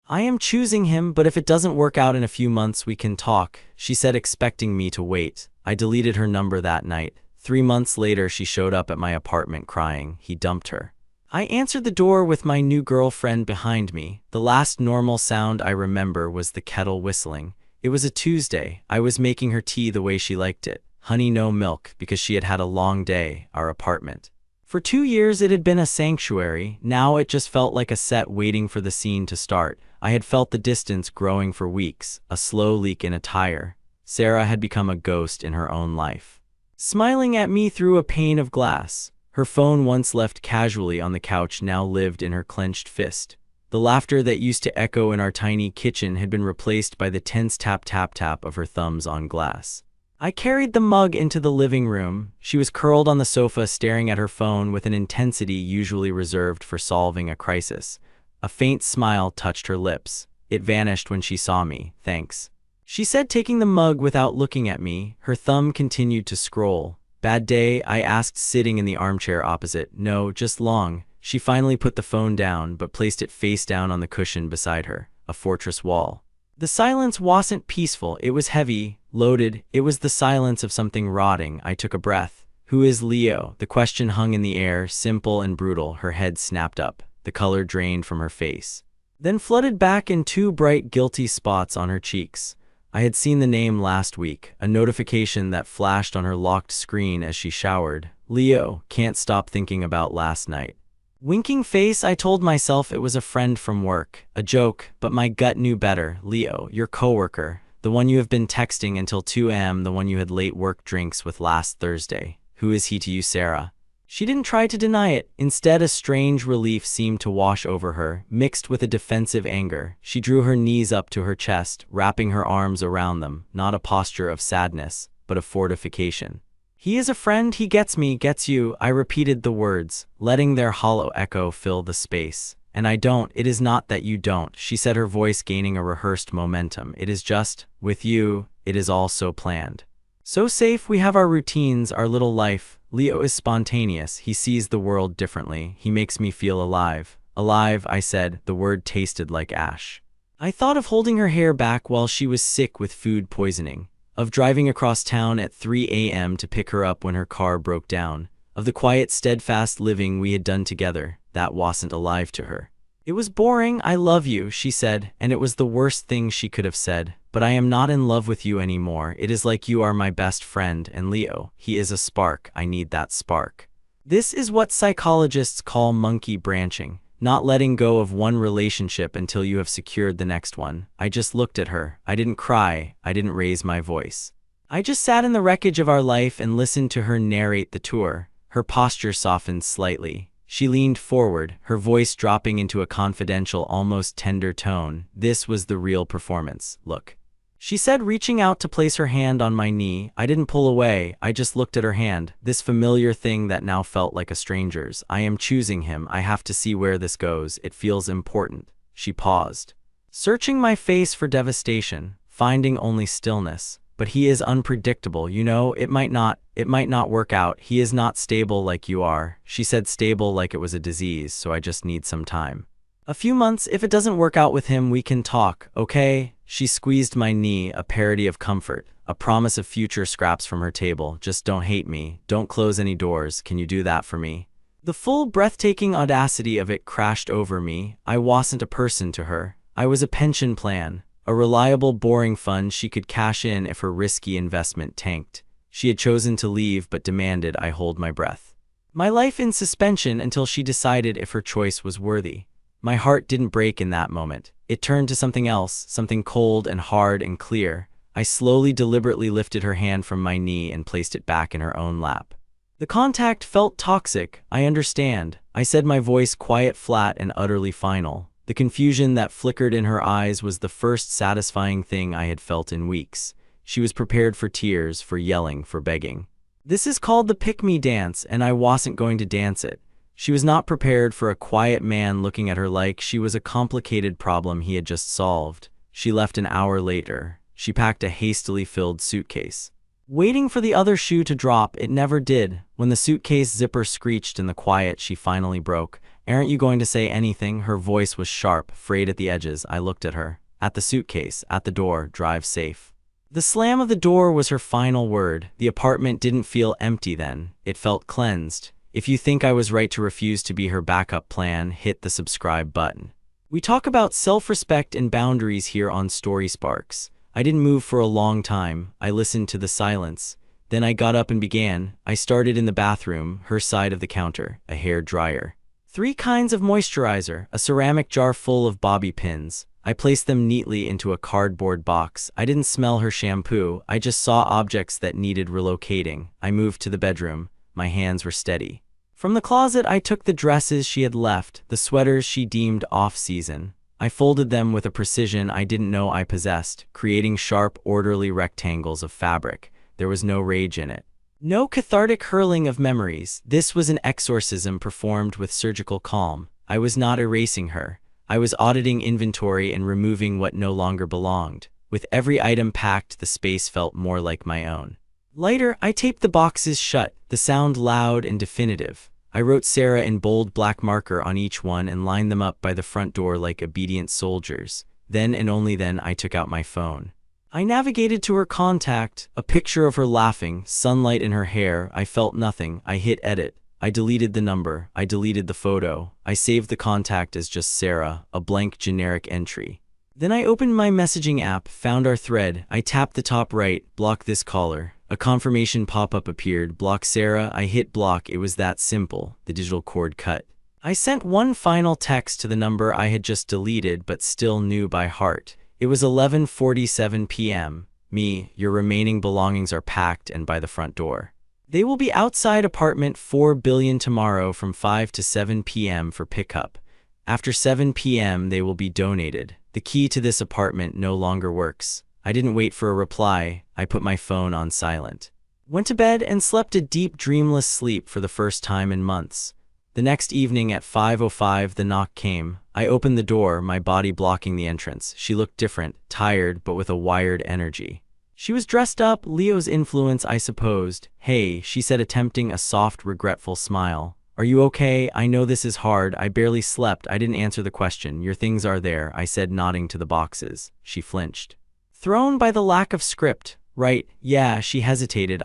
I am choosing him, but if it doesn't work out in a few months, we can talk, she said, expecting me to wait. I deleted her number that night. 3 months later, she showed up at my apartment crying. He dumped her. I answered the door with my new girlfriend behind me. The last normal sound I remember was the kettle whistling. It was a Tuesday. I was making her tea the way she liked it. Honey, no milk, because she had had a long day. Our apartment. For 2 years it had been a sanctuary. Now it just felt like a set waiting for the scene to start. I had felt the distance growing for weeks, a slow leak in a tire. Sarah had become a ghost in her own life, smiling at me through a pane of glass. Her phone, once left casually on the couch, now lived in her clenched fist. The laughter that used to echo in our tiny kitchen had been replaced by the tense tap-tap-tap of her thumbs on glass. I carried the mug into the living room. She was curled on the sofa, staring at her phone with an intensity usually reserved for solving a crisis. A faint smile touched her lips. It vanished when she saw me. "Thanks," she said, taking the mug without looking at me. Her thumb continued to scroll. "Bad day?" I asked, sitting in the armchair opposite. "No, just long." She finally put the phone down, but placed it face down on the cushion beside her, a fortress wall. The silence wasn't peaceful. It was heavy, loaded. It was the silence of something rotting. I took a breath. "Who is Leo?" The question hung in the air, simple and brutal. Her head snapped up. The color drained from her face, then flooded back in 2 bright, guilty spots on her cheeks. I had seen the name last week, a notification that flashed on her locked screen as she showered. "Leo, can't stop thinking about last night." Winking face, I told myself it was a friend from work, a joke, but my gut knew better. "Leo, your coworker, the one you have been texting until 2 a.m., the one you had late work drinks with last Thursday. Who is he to you, Sarah?" She didn't try to deny it. Instead, a strange relief seemed to wash over her, mixed with a defensive anger. She drew her knees up to her chest, wrapping her arms around them, not a posture of sadness, but of fortification. "He is a friend. He gets me, gets you." I repeated the words, letting their hollow echo fill the space. "And I don't. It is not that you don't," she said, her voice gaining a rehearsed momentum. "It is just, with you, it is all so planned. So safe. We have our routines, our little life. Leo is spontaneous. He sees the world differently. He makes me feel alive." "Alive," I said. The word tasted like ash. I thought of holding her hair back while she was sick with food poisoning, of driving across town at 3 a.m. to pick her up when her car broke down, of the quiet, steadfast living we had done together. That wasn't alive to her. "It was boring." "I love you," she said, and it was the worst thing she could have said. "But I am not in love with you anymore. It is like you are my best friend, and Leo, he is a spark. I need that spark." This is what psychologists call monkey branching, not letting go of one relationship until you have secured the next one. I just looked at her. I didn't cry. I didn't raise my voice. I just sat in the wreckage of our life and listened to her narrate the tour. Her posture softened slightly. She leaned forward, her voice dropping into a confidential, almost tender tone. "This was the real performance. Look," she said, reaching out to place her hand on my knee. I didn't pull away. I just looked at her hand, this familiar thing that now felt like a stranger's. "I am choosing him. I have to see where this goes. It feels important." She paused, searching my face for devastation, finding only stillness. "But he is unpredictable, you know. It might not work out. He is not stable like you are." She said stable like it was a disease, so I just need some time. "A few months. If it doesn't work out with him, we can talk, okay?" She squeezed my knee, a parody of comfort, a promise of future scraps from her table. "Just don't hate me. Don't close any doors. Can you do that for me?" The full, breathtaking audacity of it crashed over me. I wasn't a person to her. I was a pension plan. A reliable, boring fund she could cash in if her risky investment tanked. She had chosen to leave but demanded I hold my breath. My life in suspension until she decided if her choice was worthy. My heart didn't break in that moment. It turned to something else, something cold and hard and clear. I slowly, deliberately lifted her hand from my knee and placed it back in her own lap. The contact felt toxic. "I understand," I said, my voice quiet, flat, and utterly final. The confusion that flickered in her eyes was the first satisfying thing I had felt in weeks. She was prepared for tears, for yelling, for begging. This is called the pick-me dance, and I wasn't going to dance it. She was not prepared for a quiet man looking at her like she was a complicated problem he had just solved. She left an hour later. She packed a hastily filled suitcase, waiting for the other shoe to drop. It never did. When the suitcase zipper screeched in the quiet, she finally broke. Aren't you going to say anything? Her voice was sharp, frayed at the edges. I looked at her. At the suitcase, at the door, drive safe. The slam of the door was her final word. The apartment didn't feel empty then. It felt cleansed. If you think I was right to refuse to be her backup plan, hit the subscribe button. We talk about self-respect and boundaries here on Story Sparks. I didn't move for a long time. I listened to the silence. Then I got up and began. I started in the bathroom, her side of the counter, a hair dryer. 3 kinds of moisturizer, a ceramic jar full of bobby pins. I placed them neatly into a cardboard box. I didn't smell her shampoo. I just saw objects that needed relocating. I moved to the bedroom. My hands were steady. From the closet, I took the dresses she had left, the sweaters she deemed off-season. I folded them with a precision I didn't know I possessed, creating sharp, orderly rectangles of fabric. There was no rage in it. No cathartic hurling of memories. This was an exorcism performed with surgical calm. I was not erasing her. I was auditing inventory and removing what no longer belonged. With every item packed, the space felt more like my own. Later, I taped the boxes shut, the sound loud and definitive. I wrote Sarah in bold black marker on each one and lined them up by the front door like obedient soldiers. Then and only then I took out my phone. I navigated to her contact, a picture of her laughing, sunlight in her hair. I felt nothing. I hit edit. I deleted the number. I deleted the photo. I saved the contact as just Sarah, a blank generic entry. Then I opened my messaging app, found our thread. I tapped the top right, block this caller. A confirmation pop-up appeared, block Sarah. I hit block. It was that simple. The digital cord cut. I sent one final text to the number I had just deleted but still knew by heart. It was 11:47 p.m. Me, your remaining belongings are packed and by the front door. They will be outside apartment 4 billion tomorrow from 5 to 7 p.m. for pickup. After 7 p.m. they will be donated. The key to this apartment no longer works. I didn't wait for a reply. I put my phone on silent. Went to bed and slept a deep, dreamless sleep for the first time in months. The next evening at 5:05 the knock came. I opened the door, my body blocking the entrance. She looked different, tired, but with a wired energy. She was dressed up, Leo's influence I supposed. Hey, she said, attempting a soft, regretful smile. Are you okay? I know this is hard. I barely slept. I didn't answer the question. Your things are there, I said, nodding to the boxes. She flinched. Thrown by the lack of script. Right, yeah, she hesitated.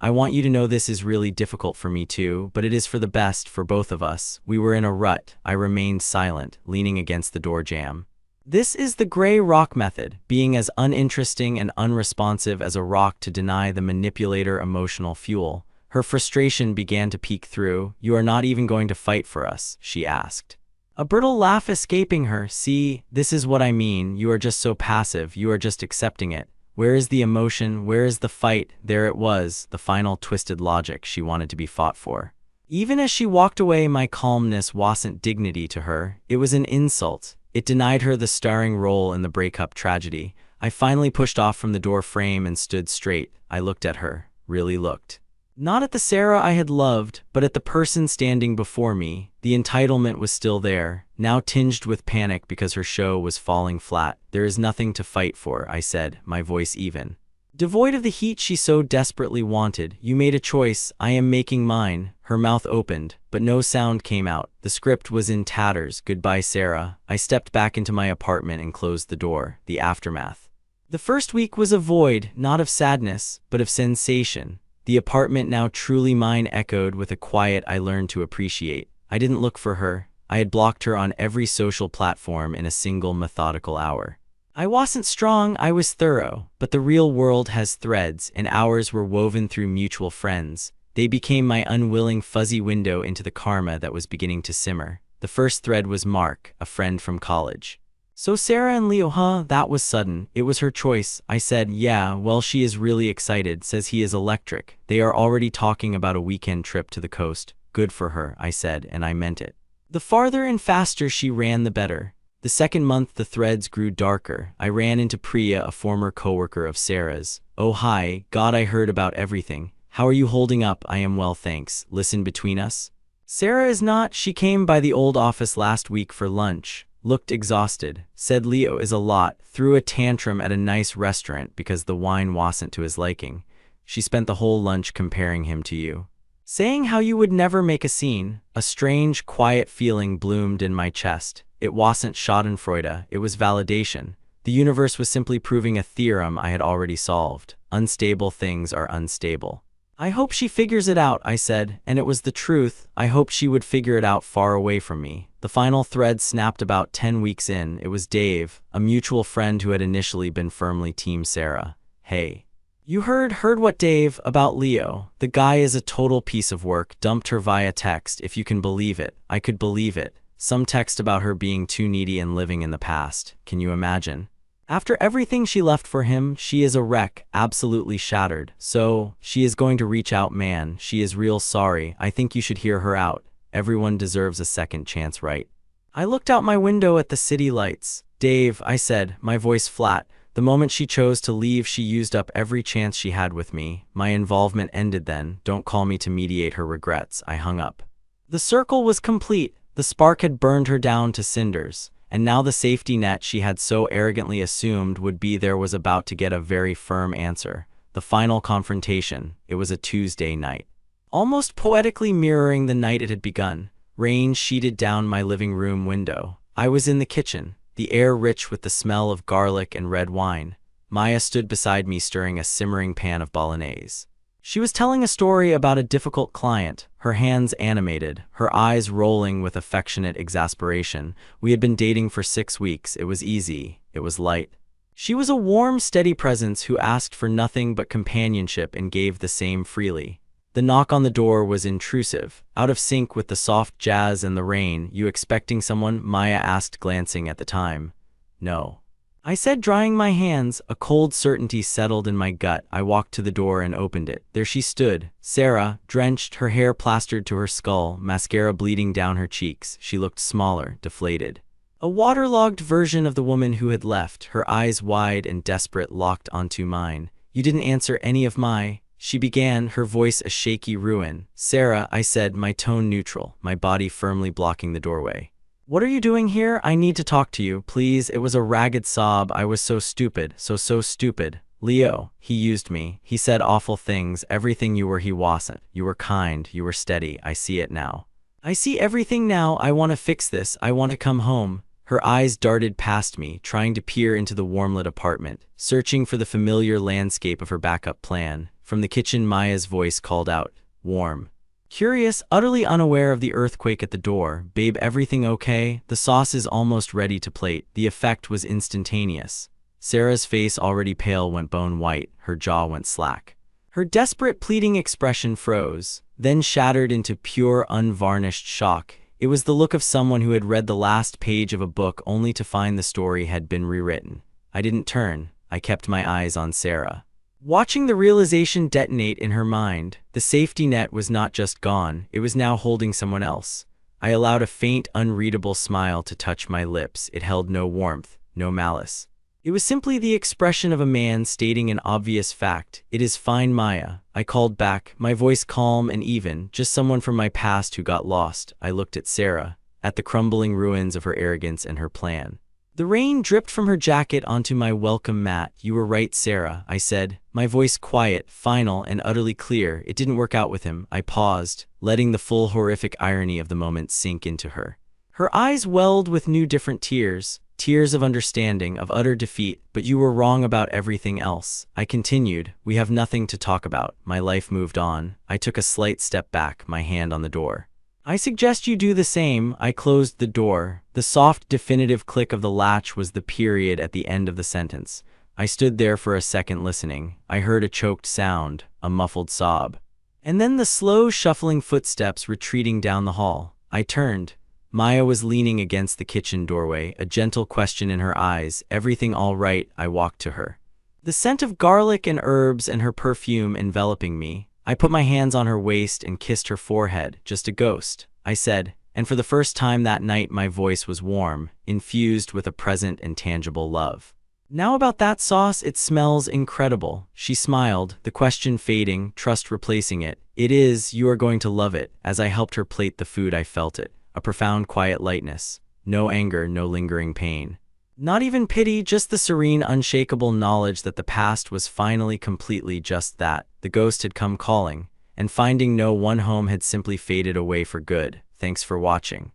I want you to know this is really difficult for me too, but it is for the best for both of us. We were in a rut. I remained silent, leaning against the door jamb. This is the gray rock method, being as uninteresting and unresponsive as a rock to deny the manipulator emotional fuel. Her frustration began to peek through. You are not even going to fight for us, she asked. A brittle laugh escaping her. See, this is what I mean. You are just so passive. You are just accepting it. Where is the emotion? Where is the fight? There it was, the final twisted logic she wanted to be fought for. Even as she walked away, my calmness wasn't dignity to her. It was an insult. It denied her the starring role in the breakup tragedy. I finally pushed off from the door frame and stood straight. I looked at her, really looked. Not at the Sarah I had loved, but at the person standing before me. The entitlement was still there, now tinged with panic because her show was falling flat. There is nothing to fight for, I said, my voice even. Devoid of the heat she so desperately wanted. You made a choice. I am making mine. Her mouth opened, but no sound came out. The script was in tatters. Goodbye, Sarah. I stepped back into my apartment and closed the door. The aftermath. The first week was a void, not of sadness, but of sensation. The apartment now truly mine echoed with a quiet I learned to appreciate. I didn't look for her. I had blocked her on every social platform in a single methodical hour. I wasn't strong, I was thorough, but the real world has threads, and ours were woven through mutual friends. They became my unwilling fuzzy window into the karma that was beginning to simmer. The first thread was Mark, a friend from college. So Sarah and Leo, huh? That was sudden. It was her choice. I said, yeah, well, she is really excited, says he is electric. They are already talking about a weekend trip to the coast. Good for her, I said, and I meant it. The farther and faster she ran, the better. The second month, the threads grew darker. I ran into Priya, a former coworker of Sarah's. Oh, hi. God, I heard about everything. How are you holding up? I am well, thanks. Listen, between us. Sarah is not. She came by the old office last week for lunch. Looked exhausted. Said Leo is a lot. Threw a tantrum at a nice restaurant because the wine wasn't to his liking. She spent the whole lunch comparing him to you. saying how you would never make a scene. A strange, quiet feeling bloomed in my chest. It wasn't schadenfreude, it was validation. The universe was simply proving a theorem I had already solved. Unstable things are unstable. I hope she figures it out, I said, and it was the truth. I hoped she would figure it out far away from me. The final thread snapped about 10 weeks in. It was Dave, a mutual friend who had initially been firmly Team Sarah. Hey. You heard what Dave about Leo? The guy is a total piece of work, dumped her via text, if you can believe it. I could believe it. Some text about her being too needy and living in the past. Can you imagine? After everything she left for him, she is a wreck, absolutely shattered. So, she is going to reach out, man. She is real sorry. I think you should hear her out. Everyone deserves a second chance, right? I looked out my window at the city lights. Dave, I said, my voice flat. The moment she chose to leave, she used up every chance she had with me. My involvement ended then. Don't call me to mediate her regrets. I hung up. The circle was complete. The spark had burned her down to cinders. And now the safety net she had so arrogantly assumed would be there was about to get a very firm answer. The final confrontation. It was a Tuesday night. Almost poetically mirroring the night it had begun. Rain sheeted down my living room window. I was in the kitchen, the air rich with the smell of garlic and red wine. Maya stood beside me stirring a simmering pan of bolognese. She was telling a story about a difficult client, her hands animated, her eyes rolling with affectionate exasperation. We had been dating for 6 weeks. It was easy. It was light. She was a warm, steady presence who asked for nothing but companionship and gave the same freely. The knock on the door was intrusive, out of sync with the soft jazz and the rain. You expecting someone? Maya asked, glancing at the time. No. I said, drying my hands. A cold certainty settled in my gut. I walked to the door and opened it. There she stood, Sarah, drenched, her hair plastered to her skull, mascara bleeding down her cheeks. She looked smaller, deflated. A waterlogged version of the woman who had left, her eyes wide and desperate, locked onto mine. You didn't answer any of my... She began, her voice a shaky ruin. Sarah, I said, my tone neutral, my body firmly blocking the doorway. What are you doing here? I need to talk to you, please. It was a ragged sob. I was so stupid, so stupid. Leo, he used me. He said awful things. Everything you were, he wasn't. You were kind, you were steady. I see it now. I see everything now. I want to fix this. I want to come home. Her eyes darted past me, trying to peer into the warm-lit apartment, searching for the familiar landscape of her backup plan. From the kitchen, Maya's voice called out, warm. Curious, utterly unaware of the earthquake at the door. Babe, everything okay? The sauce is almost ready to plate. The effect was instantaneous. Sarah's face, already pale, went bone white. Her jaw went slack. Her desperate, pleading expression froze, then shattered into pure, unvarnished shock. It was the look of someone who had read the last page of a book only to find the story had been rewritten. I didn't turn. I kept my eyes on Sarah. Watching the realization detonate in her mind, the safety net was not just gone, it was now holding someone else. I allowed a faint, unreadable smile to touch my lips. It held no warmth, no malice. It was simply the expression of a man stating an obvious fact. It is fine, Maya. I called back, my voice calm and even, just someone from my past who got lost. I looked at Sarah, at the crumbling ruins of her arrogance and her plan. The rain dripped from her jacket onto my welcome mat. You were right, Sarah, I said, my voice quiet, final, and utterly clear. It didn't work out with him. I paused, letting the full horrific irony of the moment sink into her. Her eyes welled with new different tears, tears of understanding, of utter defeat. But you were wrong about everything else. I continued, we have nothing to talk about. My life moved on. I took a slight step back, my hand on the door. I suggest you do the same. I closed the door. The soft, definitive click of the latch was the period at the end of the sentence. I stood there for a second listening. I heard a choked sound, a muffled sob. And then the slow, shuffling footsteps retreating down the hall. I turned. Maya was leaning against the kitchen doorway, a gentle question in her eyes. Everything all right? I walked to her. The scent of garlic and herbs and her perfume enveloping me. I put my hands on her waist and kissed her forehead. Just a ghost, I said, and for the first time that night my voice was warm, infused with a present and tangible love. Now about that sauce, it smells incredible. She smiled, the question fading, trust replacing it. It is, you are going to love it. As I helped her plate the food, I felt it. A profound, quiet lightness. No anger, no lingering pain. Not even pity, just the serene, unshakable knowledge that the past was finally completely just that. The ghost had come calling, and finding no one home had simply faded away for good. Thanks for watching.